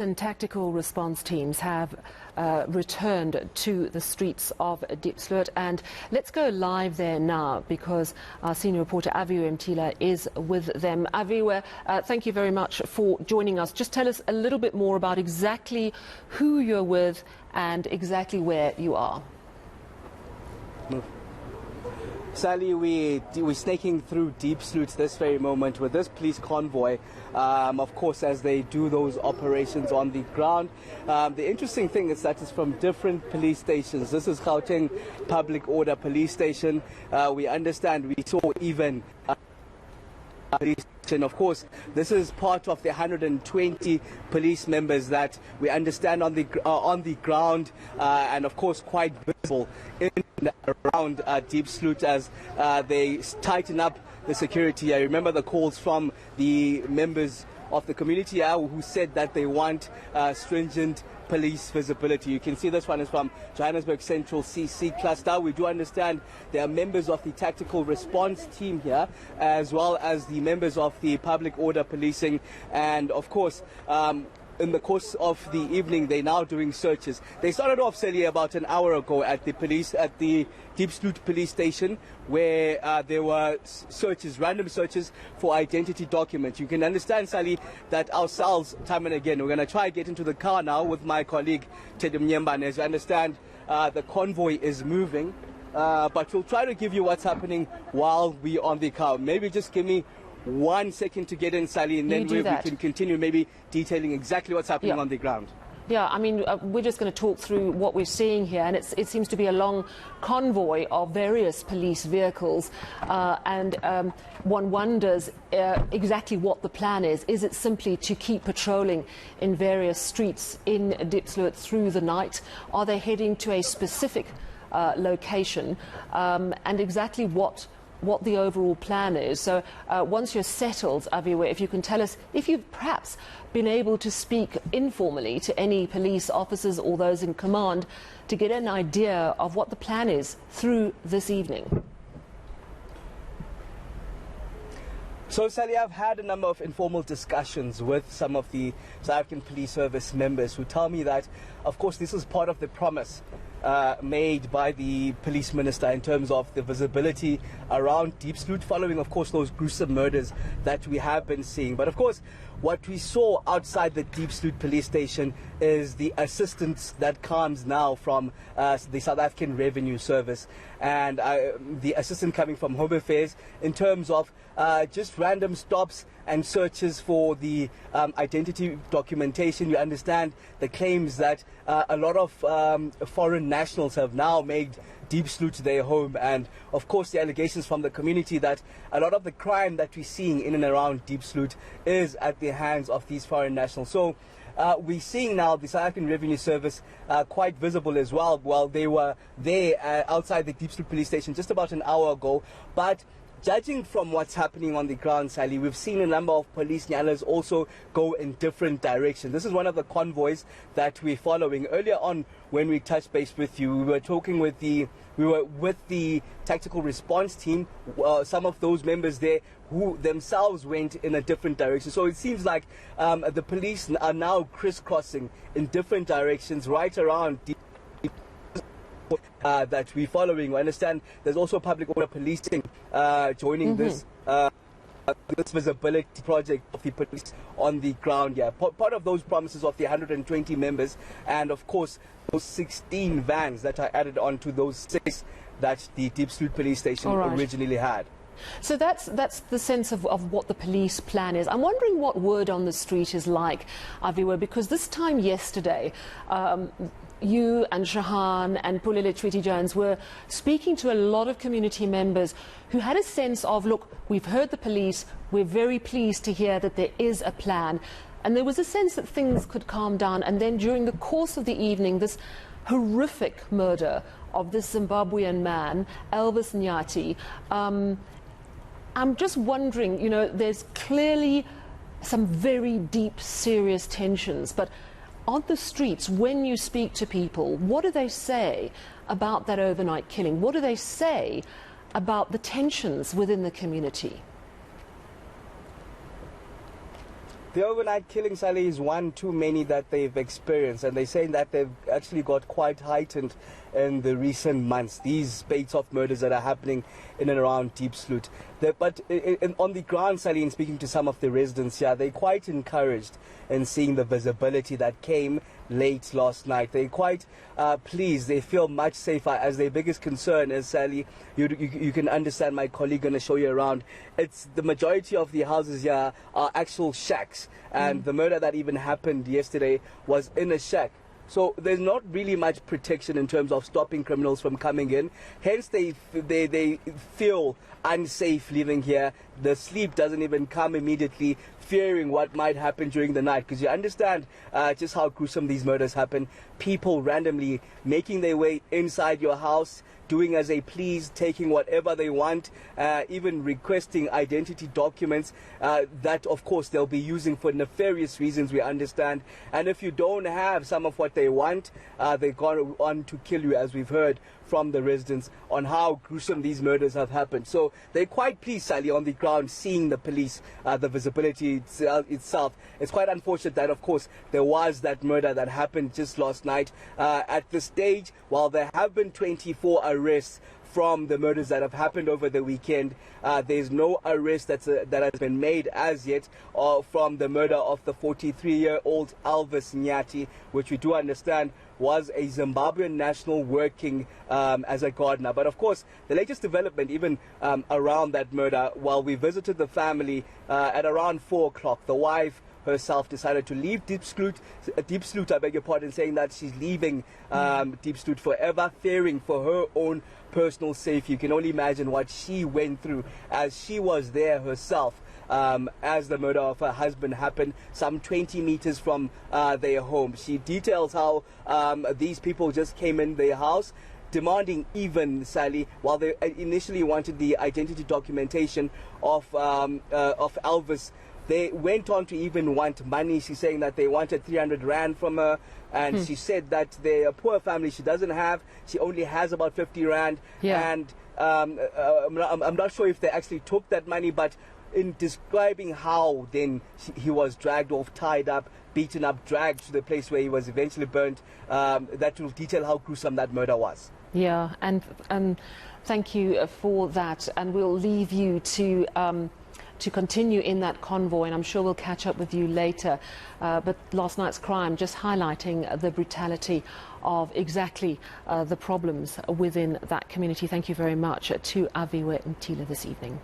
And tactical response teams have returned to the streets of Diepsloot, and let's go live there now because our senior reporter AviweMtila is with them. Aviwe, thank you very much for joining us. Just tell us a little bit more about exactly who you're with and exactly where you are. Sally, we're snaking through Diepsloot this very moment with this police convoy, of course, as they do those operations on the ground. The interesting thing is that it's from different police stations. This is Gauteng Public Order Police Station. We understand, we saw even police station. Of course, this is part of the 120 police members that we understand on the ground, and of course quite visible in and around Diepsloot as they tighten up the security. I remember the calls from the members of the community who said that they want stringent police visibility. You can see this one is from Johannesburg Central CC cluster. We do understand there are members of the tactical response team here, as well as the members of the public order policing, and of course in the course of the evening, they're now doing searches. They started off, Sally, about an hour ago at the Diepsloot police station, where there were searches, random searches for identity documents. You can understand, Sally, that ourselves, time and again, we're going to try to get into the car now with my colleague, Teddy Mnyemba. As you understand, the convoy is moving, but we'll try to give you what's happening while we're on the car. Maybe just give me 1 second to get in, Sally, and then we can continue maybe detailing exactly what's happening on the ground. Yeah, I mean, we're just going to talk through what we're seeing here, and it seems to be a long convoy of various police vehicles, and one wonders exactly what the plan is. Is it simply to keep patrolling in various streets in Diepsloot through the night? Are they heading to a specific location, and exactly what the overall plan is? So once you're settled, Aviwe, if you can tell us if you've perhaps been able to speak informally to any police officers or those in command to get an idea of what the plan is through this evening. So, Sally, I've had a number of informal discussions with some of the South African Police Service members who tell me that, of course, this is part of the promise made by the police minister in terms of the visibility around Diepsloot, following, of course, those gruesome murders that we have been seeing. But, of course, what we saw outside the Diepsloot police station is the assistance that comes now from the South African Revenue Service, and the assistance coming from Home Affairs in terms of just random stops and searches for the identity documentation. You understand the claims that a lot of foreign nationals have now made Diepsloot their home, and of course the allegations from the community that a lot of the crime that we're seeing in and around Diepsloot is at the hands of these foreign nationals. So we're seeing now the South African Revenue Service quite visible as well. Well, they were there outside the Diepsloot police station just about an hour ago, but judging from what's happening on the ground, Sally, we've seen a number of police nyalas also go in different directions. This is one of the convoys that we're following. Earlier on, when we touched base with you, we were with the tactical response team, some of those members there who themselves went in a different direction. So it seems like the police are now crisscrossing in different directions right around that we're following. I understand there's also public order policing joining this visibility project of the police on the ground. Yeah, part of those promises of the 120 members, and of course those 16 vans that are added on to those 6 that the Diepsloot police station originally had. So that's the sense of what the police plan is. I'm wondering what word on the street is like, Aviwe, because this time yesterday, you and Shahan and Pulele Tweety-Jones were speaking to a lot of community members who had a sense of, look, we've heard the police, we're very pleased to hear that there is a plan. And there was a sense that things could calm down. And then during the course of the evening, this horrific murder of this Zimbabwean man, Elvis Nyati, I'm just wondering, you know, there's clearly some very deep, serious tensions, but on the streets, when you speak to people, what do they say about that overnight killing? What do they say about the tensions within the community? The overnight killing, Sally, is one too many that they've experienced, and they're saying that they've actually got quite heightened in the recent months. These spates of murders that are happening in and around Diepsloot. But on the ground, Sally, in speaking to some of the residents here, they're quite encouraged in seeing the visibility that came late last night. They're quite pleased. They feel much safer, as their biggest concern is, Sally, you can understand, my colleague going to show you around, it's the majority of the houses here are actual shacks, and the murder that even happened yesterday was in a shack. So there's not really much protection in terms of stopping criminals from coming in. Hence, they feel unsafe living here. The sleep doesn't even come immediately, fearing what might happen during the night. Because you understand just how gruesome these murders happen. People randomly making their way inside your house, doing as they please, taking whatever they want, even requesting identity documents that, of course, they'll be using for nefarious reasons, we understand. And if you don't have some of what they want, they're going on to kill you, as we've heard from the residents on how gruesome these murders have happened. So they're quite pleased, Sally, on the ground, seeing the police, the visibility itself. It's quite unfortunate that, of course, there was that murder that happened just last night. At this stage, while there have been 24 arrests from the murders that have happened over the weekend, there's no arrest that has been made as yet from the murder of the 43-year-old AviweMtila, which we do understand was a Zimbabwean national working as a gardener. But of course, the latest development, even around that murder, while we visited the family at around 4 o'clock, the wife herself decided to leave Diepsloot, I beg your pardon, saying that she's leaving Diepsloot forever, fearing for her own personal safety. You can only imagine what she went through as she was there herself. As the murder of her husband happened some 20 meters from their home. She details how these people just came in their house, demanding, even, Sally, while they initially wanted the identity documentation of Elvis, they went on to even want money. She's saying that they wanted 300 rand from her, and she said that they're a poor family. She doesn't have, she only has about 50 rand. Yeah. And I'm not sure if they actually took that money, but in describing how then he was dragged off, tied up, beaten up, dragged to the place where he was eventually burnt, that will detail how gruesome that murder was. Yeah, and thank you for that. And we'll leave you to continue in that convoy, and I'm sure we'll catch up with you later. But last night's crime just highlighting the brutality of exactly the problems within that community. Thank you very much to AviweMtila this evening.